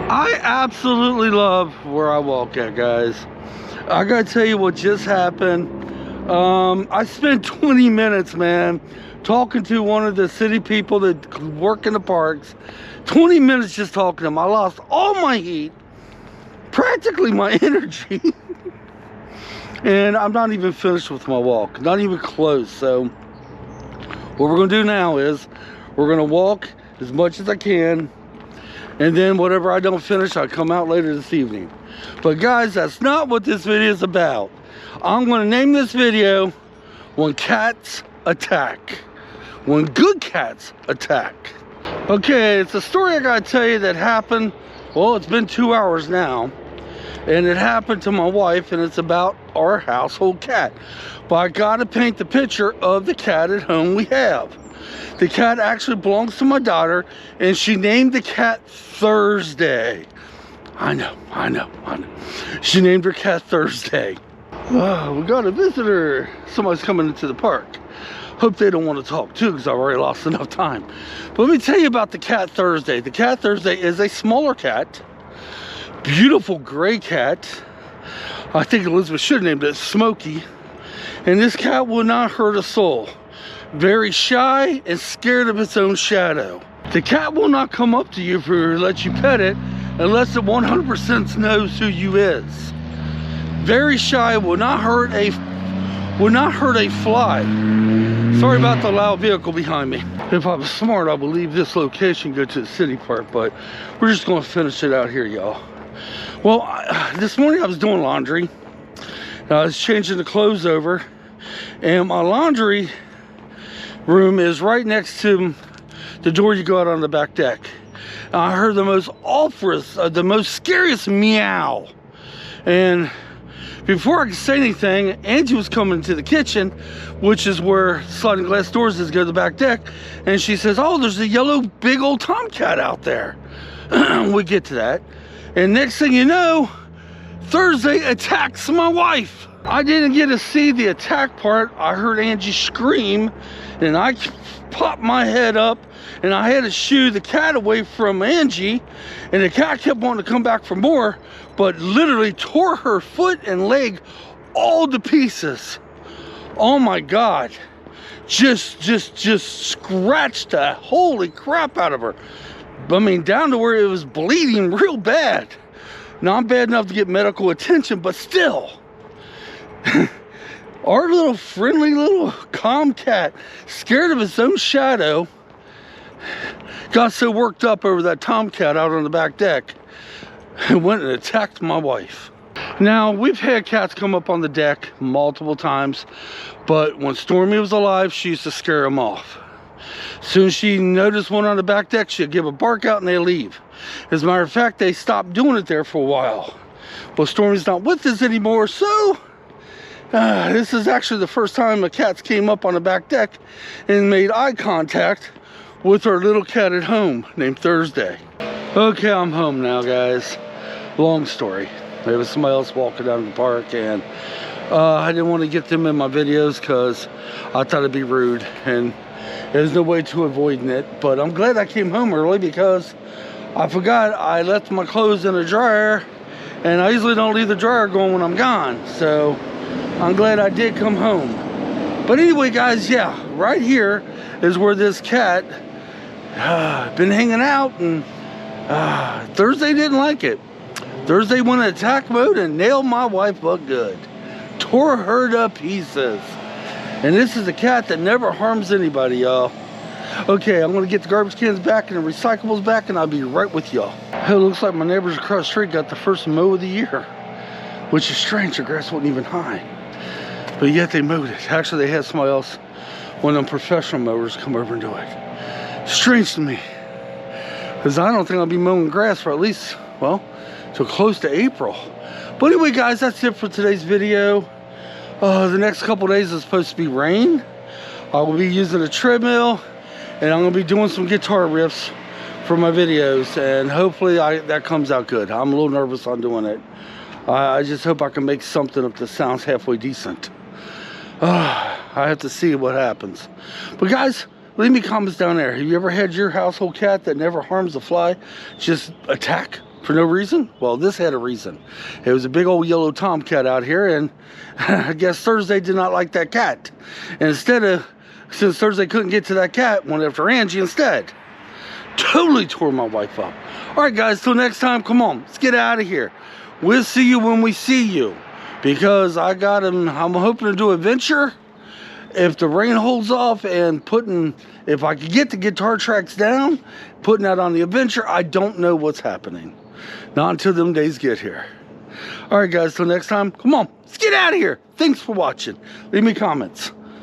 I absolutely love where I walk at, guys. I gotta tell you what just happened. I spent 20 minutes, man, talking to one of the city people that work in the parks. 20 minutes just talking to them. I lost all my heat, practically my energy. And I'm not even finished with my walk, not even close. So what we're gonna do now is we're gonna walk as much as I can, and then whatever I don't finish, I'll come out later this evening. But guys, that's not what this video is about. I'm gonna name this video When Cats Attack. When Good Cats Attack. Okay, it's a story I gotta tell you that happened, well, it's been 2 hours now. And it happened to my wife, and it's about our household cat. But I gotta paint the picture of the cat at home we have. The cat actually belongs to my daughter, and she named the cat Thursday. I know. She named her cat Thursday. Oh, we got a visitor. Somebody's coming into the park. Hope they don't want to talk too, because I've already lost enough time. But let me tell you about the cat Thursday. The cat Thursday is a smaller cat. Beautiful gray cat. I think Elizabeth should have named it Smokey. And this cat will not hurt a soul. Very shy and scared of its own shadow. The cat will not come up to you or let you pet it unless it 100% knows who you is. Very shy, will not hurt a fly. Sorry about the loud vehicle behind me. If I was smart, I would leave this location, go to the city park, but we're just gonna finish it out here, y'all. Well, this morning I was doing laundry. I was changing the clothes over, and my laundry room is right next to the door you go out on the back deck. And I heard the most awfulest, the most scariest meow. And before I could say anything, Angie was coming to the kitchen, which is where sliding glass doors is, go to the back deck. And she says, oh, there's a yellow big old tomcat out there. We get to that. And next thing you know, Thursday attacks my wife. I didn't get to see the attack part. I heard Angie scream, and I popped my head up, and I had to shoo the cat away from Angie, and the cat kept wanting to come back for more, but literally tore her foot and leg all to pieces. Oh my God. Just scratched the holy crap out of her. I mean, down to where it was bleeding real bad. Not bad enough to get medical attention, but still. Our little friendly little calm cat, scared of its own shadow, got so worked up over that tomcat out on the back deck and went and attacked my wife. Now, we've had cats come up on the deck multiple times, but when Stormy was alive, she used to scare them off. As soon as she noticed one on the back deck, she'd give a bark out and they leave. As a matter of fact, they stopped doing it there for a while. But Stormy's not with us anymore, so this is actually the first time a cat came up on the back deck and made eye contact with our little cat at home named Thursday. Okay, I'm home now, guys. Long story. There was somebody else walking down the park, and I didn't want to get them in my videos because I thought it'd be rude, and there's no way to avoiding it. But I'm glad I came home early because I forgot I left my clothes in the dryer, and I usually don't leave the dryer going when I'm gone. So I'm glad I did come home. But anyway, guys, yeah, right here is where this cat been hanging out, and Thursday didn't like it. Thursday went in attack mode and nailed my wife but good. Tore her to pieces. And this is a cat that never harms anybody, y'all. Okay, I'm gonna get the garbage cans back and the recyclables back, and I'll be right with y'all. It looks like my neighbors across the street got the first mow of the year, which is strange. The grass wasn't even high, but yet they mowed it. Actually, they had somebody else, one of them professional mowers, come over and do it. Strange to me, because I don't think I'll be mowing grass for at least, well, till close to April. But anyway, guys, that's it for today's video. The next couple days is supposed to be rain. I will be using a treadmill, and I'm going to be doing some guitar riffs for my videos, and hopefully that comes out good. I'm a little nervous on doing it. I just hope I can make something up that sounds halfway decent. I have to see what happens. But guys, leave me comments down there. Have you ever had your household cat that never harms a fly just attack For no reason? Well, this had a reason. It was a big old yellow tomcat out here, and I guess Thursday did not like that cat. And since Thursday couldn't get to that cat, went after Angie instead. Totally tore my wife up. All right, guys, till next time, come on, let's get out of here. We'll see you when we see you, because I'm hoping to do a venture. If the rain holds off and if I could get the guitar tracks down, putting that on the adventure, I don't know what's happening. Not until them days get here. All right, guys, till next time, come on, let's get out of here. Thanks for watching. Leave me comments.